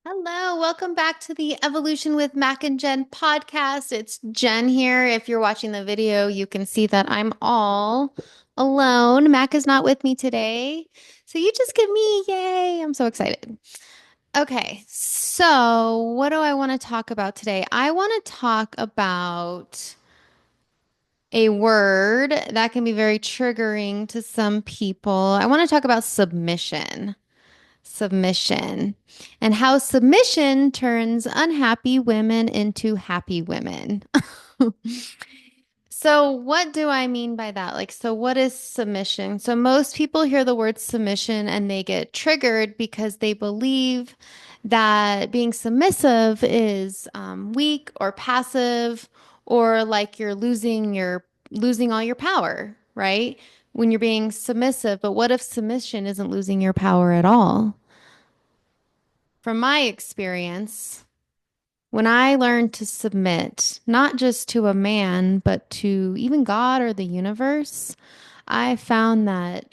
Hello, welcome back to the Evolution with Mac and Jen podcast. It's Jen here. If you're watching the video, you can see that I'm all alone. Mac is not with me today. So you just get me. Yay. I'm so excited. Okay, so what do I want to talk about today? I want to talk about a word that can be very triggering to some people. I want to talk about submission and how submission turns unhappy women into happy women. So, what do I mean by that? So what is submission? So, most people hear the word submission and they get triggered because they believe that being submissive is weak or passive, or like you're losing all your power, right? When you're being submissive. But what if submission isn't losing your power at all? From my experience, when I learned to submit, not just to a man, but to even God or the universe, I found my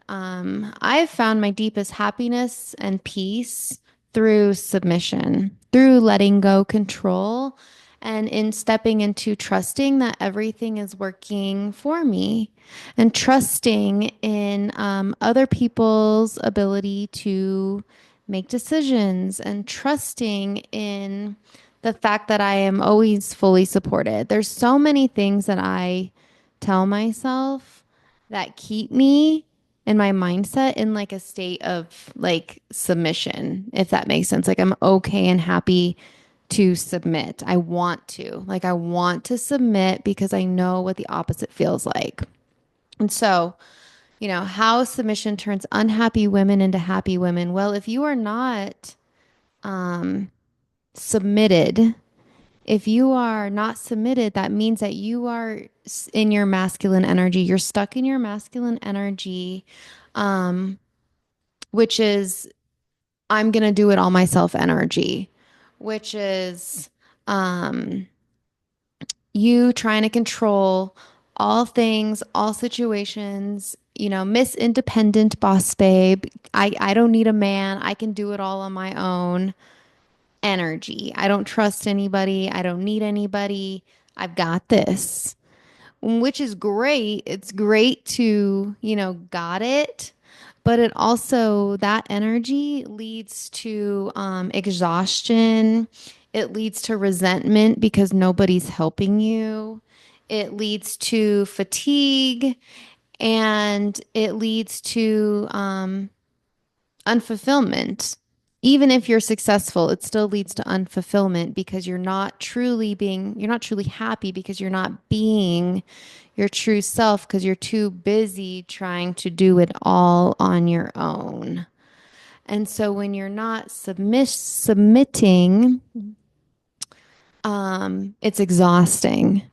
deepest happiness and peace through submission, through letting go control, and in stepping into trusting that everything is working for me, and trusting in other people's ability to make decisions, and trusting in the fact that I am always fully supported. There's so many things that I tell myself that keep me in my mindset in like a state of like submission, if that makes sense. Like I'm okay and happy to submit. I want to submit because I know what the opposite feels like. And so, how submission turns unhappy women into happy women. Well, if you are not submitted, if you are not submitted, that means that you are in your masculine energy. You're stuck in your masculine energy, um, which is I'm gonna do it all myself energy, which is um, you trying to control all things, all situations. Miss Independent Boss Babe. I don't need a man. I can do it all on my own energy. I don't trust anybody. I don't need anybody. I've got this, which is great. It's great to, got it. But it also, that energy leads to exhaustion. It leads to resentment because nobody's helping you. It leads to fatigue, and it leads to unfulfillment. Even if you're successful, it still leads to unfulfillment because you're not truly happy because you're not being your true self because you're too busy trying to do it all on your own. And so when you're not submitting, it's exhausting.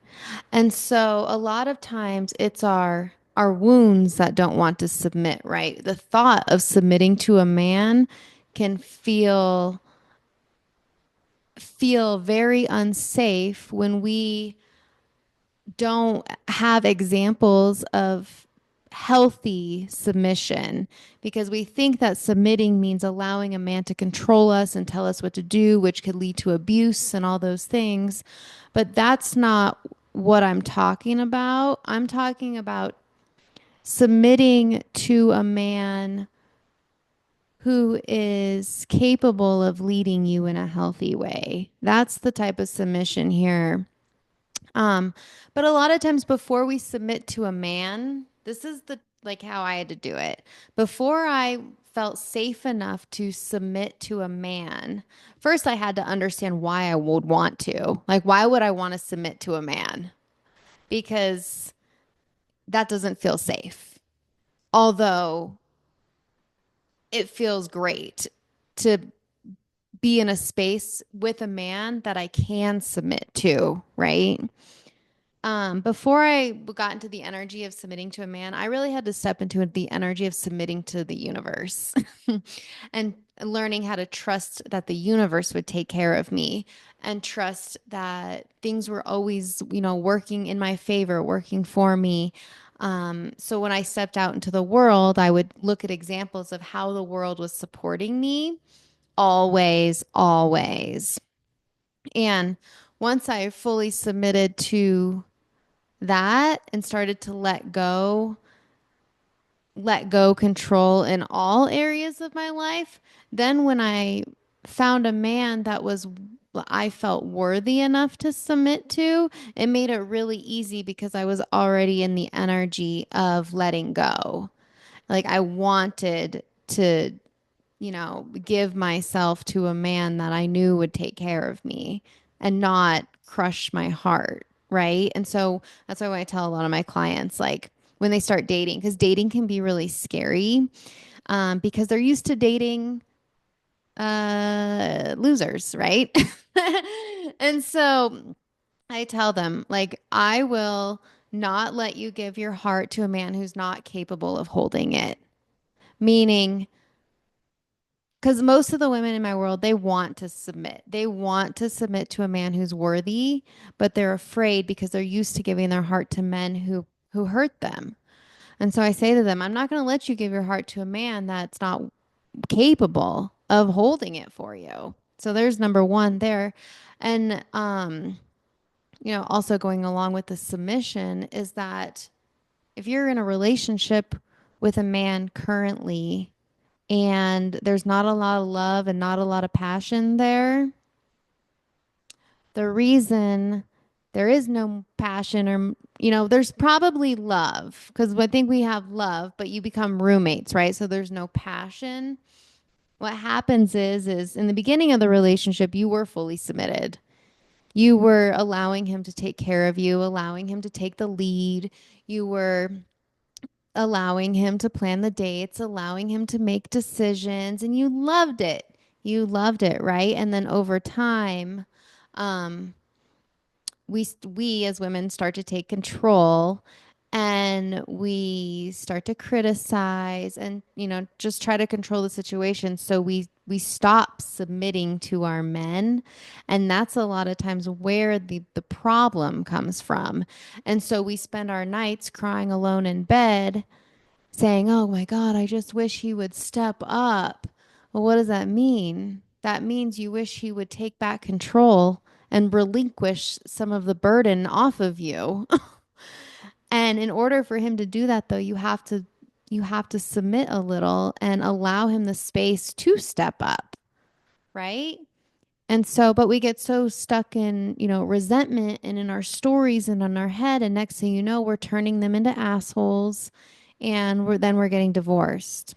And so a lot of times it's our wounds that don't want to submit, right? The thought of submitting to a man can feel very unsafe when we don't have examples of healthy submission, because we think that submitting means allowing a man to control us and tell us what to do, which could lead to abuse and all those things. But that's not what I'm talking about. I'm talking about submitting to a man who is capable of leading you in a healthy way. That's the type of submission here. Um, but a lot of times before we submit to a man, this is the like how I had to do it. Before I felt safe enough to submit to a man, first I had to understand why I would want to. Like, why would I want to submit to a man? Because that doesn't feel safe. Although it feels great to be in a space with a man that I can submit to, right? Before I got into the energy of submitting to a man, I really had to step into the energy of submitting to the universe and learning how to trust that the universe would take care of me, and trust that things were always, working in my favor, working for me. So when I stepped out into the world, I would look at examples of how the world was supporting me, always, always. And once I fully submitted to that and started to let go control in all areas of my life, then when I found a man that was I felt worthy enough to submit to, it made it really easy because I was already in the energy of letting go. Like I wanted to, give myself to a man that I knew would take care of me and not crush my heart. Right. And so that's why I tell a lot of my clients, like when they start dating, because dating can be really scary because they're used to dating losers. Right. And so I tell them, like, I will not let you give your heart to a man who's not capable of holding it. Meaning, because most of the women in my world, they want to submit. They want to submit to a man who's worthy, but they're afraid because they're used to giving their heart to men who hurt them. And so I say to them, I'm not going to let you give your heart to a man that's not capable of holding it for you. So there's number one there. And also going along with the submission is that if you're in a relationship with a man currently and there's not a lot of love and not a lot of passion there, the reason there is no passion or, there's probably love because I think we have love, but you become roommates, right? So there's no passion. What happens is in the beginning of the relationship, you were fully submitted. You were allowing him to take care of you, allowing him to take the lead. You were allowing him to plan the dates, allowing him to make decisions, and you loved it. You loved it, right? And then over time, um, we as women start to take control and we start to criticize and just try to control the situation, so we stop submitting to our men, and that's a lot of times where the problem comes from. And so we spend our nights crying alone in bed saying, "Oh my God, I just wish he would step up." Well, what does that mean? That means you wish he would take back control and relinquish some of the burden off of you. And in order for him to do that though, you have to submit a little and allow him the space to step up, right? And so, but we get so stuck in, resentment and in our stories and in our head. And next thing you know, we're turning them into assholes and we're getting divorced.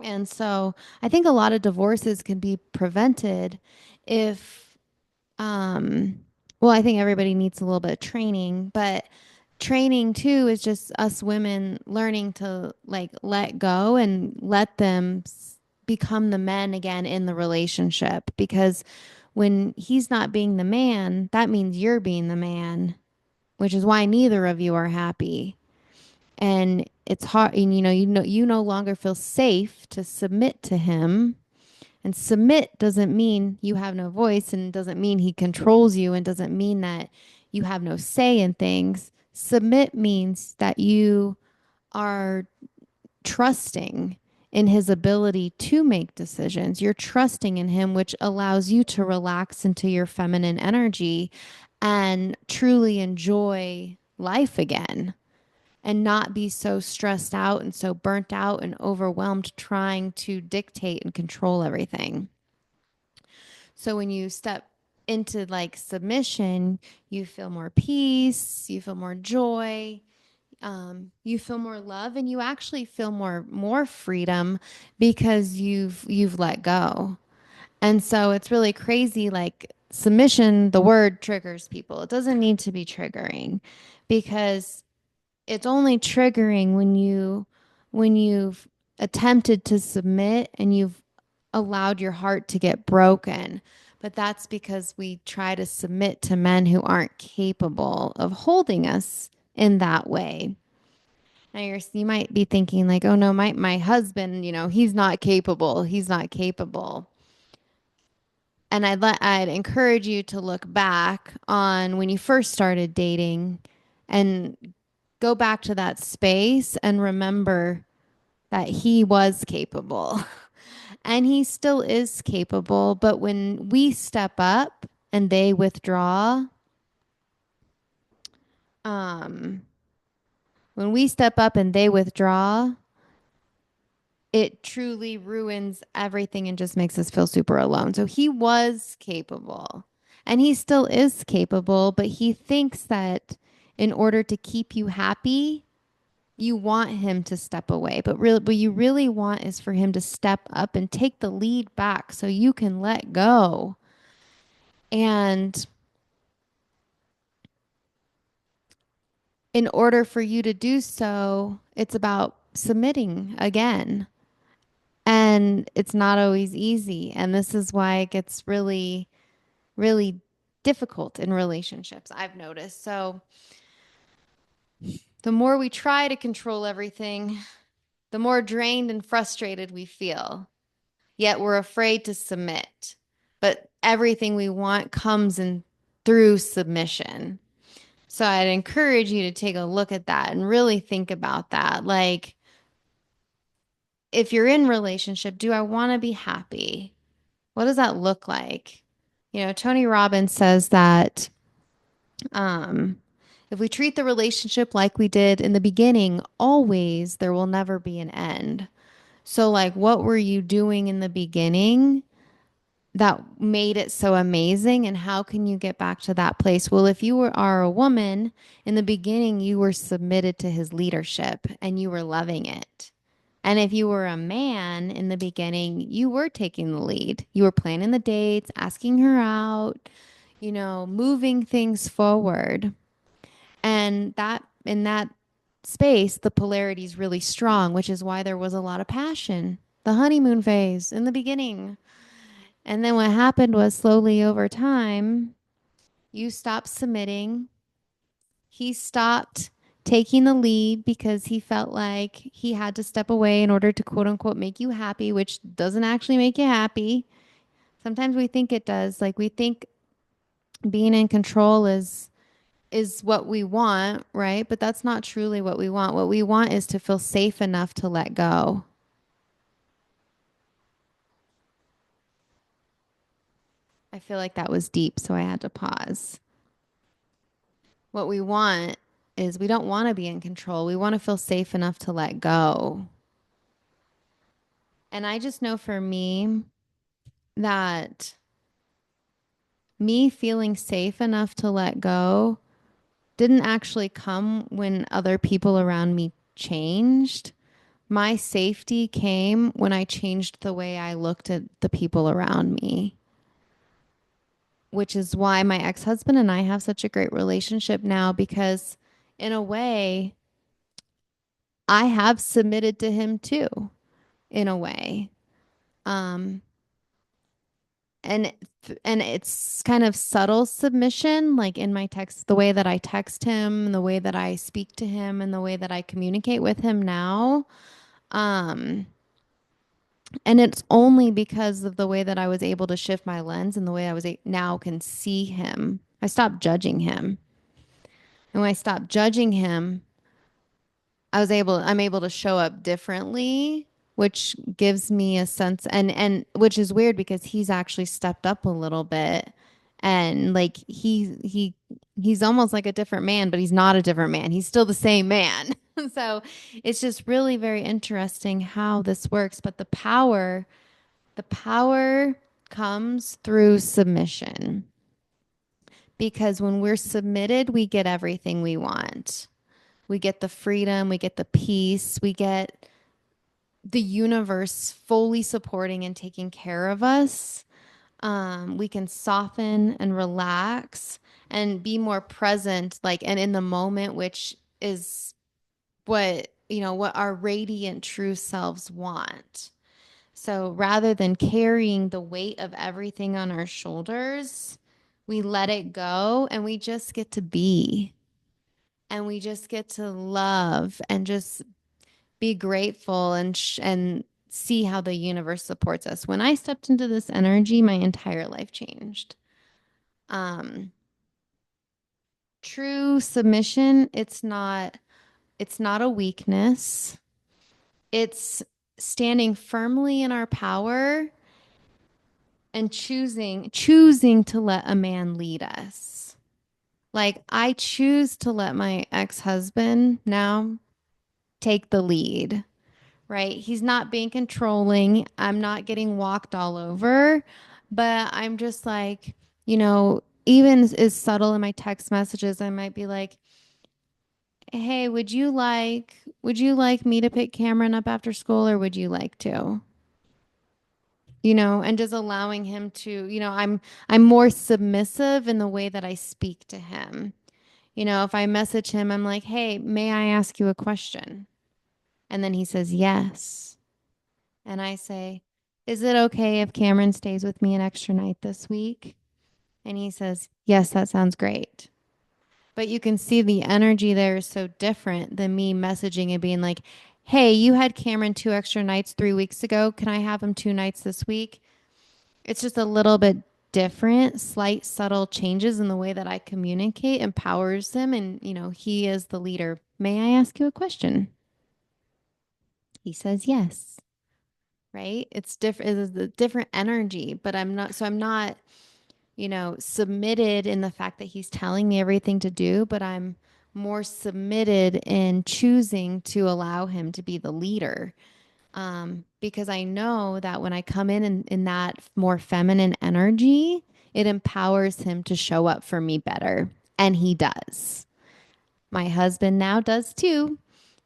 And so I think a lot of divorces can be prevented if, um, well, I think everybody needs a little bit of training, but training too is just us women learning to like let go and let them become the men again in the relationship, because when he's not being the man, that means you're being the man, which is why neither of you are happy. And it's hard, and you no longer feel safe to submit to him. And submit doesn't mean you have no voice, and doesn't mean he controls you, and doesn't mean that you have no say in things. Submit means that you are trusting in his ability to make decisions. You're trusting in him, which allows you to relax into your feminine energy and truly enjoy life again and not be so stressed out and so burnt out and overwhelmed trying to dictate and control everything. So when you step into like submission, you feel more peace, you feel more joy, you feel more love, and you actually feel more freedom because you've let go. And so it's really crazy. Like submission, the word triggers people. It doesn't need to be triggering because it's only triggering when you've attempted to submit and you've allowed your heart to get broken. But that's because we try to submit to men who aren't capable of holding us in that way. Now you might be thinking like, oh no, my husband, he's not capable. He's not capable. And I'd encourage you to look back on when you first started dating and go back to that space and remember that he was capable And he still is capable, but when we step up and they withdraw, um, when we step up and they withdraw, it truly ruins everything and just makes us feel super alone. So he was capable and he still is capable, but he thinks that in order to keep you happy, you want him to step away. But really, what you really want is for him to step up and take the lead back so you can let go. And in order for you to do so, it's about submitting again. And it's not always easy. And this is why it gets really, really difficult in relationships, I've noticed. So the more we try to control everything, the more drained and frustrated we feel. Yet we're afraid to submit. But everything we want comes in through submission. So I'd encourage you to take a look at that and really think about that. Like, if you're in relationship, do I want to be happy? What does that look like? Tony Robbins says that um, if we treat the relationship like we did in the beginning, always there will never be an end. So, like, what were you doing in the beginning that made it so amazing? And how can you get back to that place? Well, if are a woman, in the beginning, you were submitted to his leadership and you were loving it. And if you were a man in the beginning, you were taking the lead. You were planning the dates, asking her out, moving things forward. And that in that space, the polarity is really strong, which is why there was a lot of passion. The honeymoon phase in the beginning. And then what happened was slowly over time, you stopped submitting. He stopped taking the lead because he felt like he had to step away in order to quote unquote make you happy, which doesn't actually make you happy. Sometimes we think it does. Like we think being in control is what we want, right? But that's not truly what we want. What we want is to feel safe enough to let go. I feel like that was deep, so I had to pause. What we want is we don't want to be in control. We want to feel safe enough to let go. And I just know for me that me feeling safe enough to let go didn't actually come when other people around me changed. My safety came when I changed the way I looked at the people around me, which is why my ex husband and I have such a great relationship now because, in a way, I have submitted to him too, in a way. Um, and and it's kind of subtle submission, like in my text, the way that I text him, the way that I speak to him, and the way that I communicate with him now. Um, and it's only because of the way that I was able to shift my lens and the way I was now can see him. I stopped judging him. And when I stopped judging him, I'm able to show up differently, which gives me a sense and which is weird because he's actually stepped up a little bit and like he's almost like a different man, but he's not a different man. He's still the same man. So it's just really very interesting how this works, but the power comes through submission because when we're submitted, we get everything we want. We get the freedom, we get the peace, we get the universe fully supporting and taking care of us. We can soften and relax and be more present, like, and in the moment, which is what our radiant true selves want. So rather than carrying the weight of everything on our shoulders, we let it go and we just get to be and we just get to love and just be grateful and see how the universe supports us. When I stepped into this energy, my entire life changed. Um, True submission, it's not a weakness. It's standing firmly in our power and choosing to let a man lead us. Like I choose to let my ex-husband now take the lead, right? He's not being controlling. I'm not getting walked all over, but I'm just like, even as subtle in my text messages, I might be like, "Hey, would you like me to pick Cameron up after school or would you like to?" And just allowing him to, I'm more submissive in the way that I speak to him. If I message him, I'm like, "Hey, may I ask you a question?" And then he says, "Yes." And I say, "Is it okay if Cameron stays with me an extra night this week?" And he says, "Yes, that sounds great." But you can see the energy there is so different than me messaging and being like, "Hey, you had Cameron 2 extra nights 3 weeks ago. Can I have him 2 nights this week?" It's just a little bit different, slight, subtle changes in the way that I communicate empowers him. And, he is the leader. "May I ask you a question?" He says, "Yes." Right? It's different. It's a different energy, but I'm not, submitted in the fact that he's telling me everything to do, but I'm more submitted in choosing to allow him to be the leader. Because I know that when I come in that more feminine energy, it empowers him to show up for me better. And he does. My husband now does too.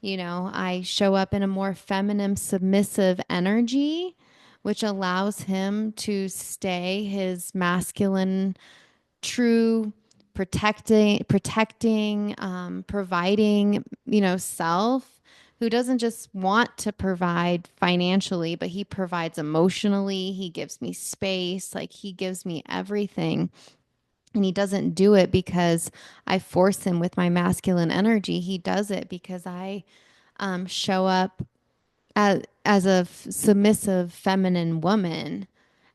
I show up in a more feminine, submissive energy, which allows him to stay his masculine, true, providing, self, who doesn't just want to provide financially, but he provides emotionally. He gives me space, like he gives me everything. And he doesn't do it because I force him with my masculine energy. He does it because I show up as a submissive feminine woman.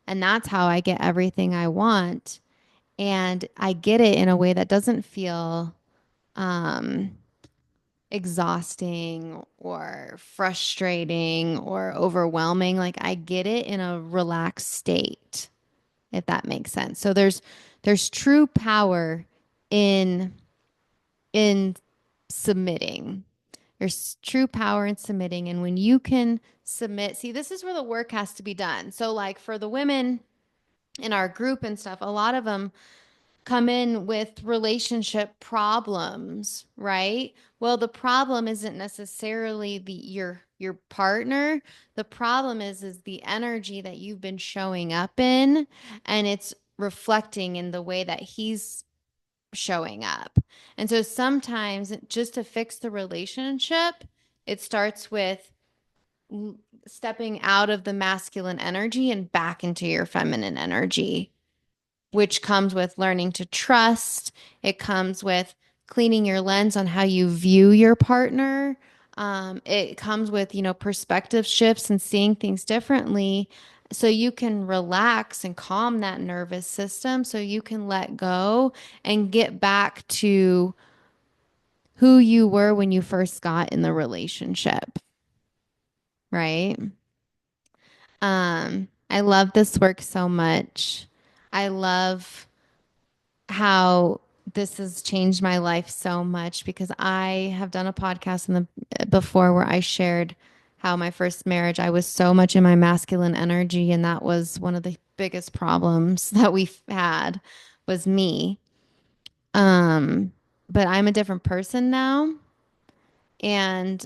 And that's how I get everything I want. And I get it in a way that doesn't feel um, exhausting or frustrating or overwhelming. Like I get it in a relaxed state, if that makes sense. So there's true power in in submitting. There's true power in submitting. And when you can submit, see, this is where the work has to be done. So, like for the women in our group and stuff, a lot of them come in with relationship problems, right? Well, the problem isn't necessarily your partner. The problem is the energy that you've been showing up in, and it's reflecting in the way that he's showing up. And so sometimes just to fix the relationship, it starts with stepping out of the masculine energy and back into your feminine energy, which comes with learning to trust. It comes with cleaning your lens on how you view your partner. It comes with, perspective shifts and seeing things differently so you can relax and calm that nervous system so you can let go and get back to who you were when you first got in the relationship, right? I love this work so much. I love how this has changed my life so much because I have done a podcast in the before where I shared how my first marriage I was so much in my masculine energy and that was one of the biggest problems that we had was me. Um but I'm a different person now and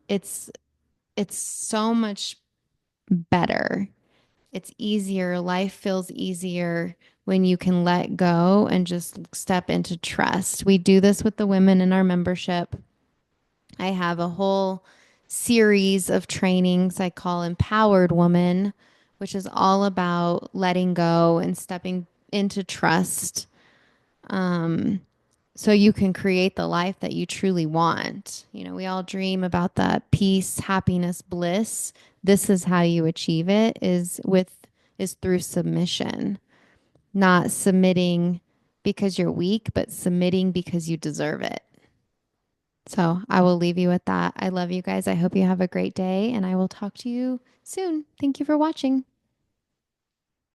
it's so much better. It's easier. Life feels easier when you can let go and just step into trust. We do this with the women in our membership. I have a whole series of trainings I call Empowered Woman, which is all about letting go and stepping into trust so you can create the life that you truly want. We all dream about that peace, happiness, bliss. This is how you achieve it is through submission, not submitting because you're weak, but submitting because you deserve it. So I will leave you with that. I love you guys. I hope you have a great day, and I will talk to you soon. Thank you for watching.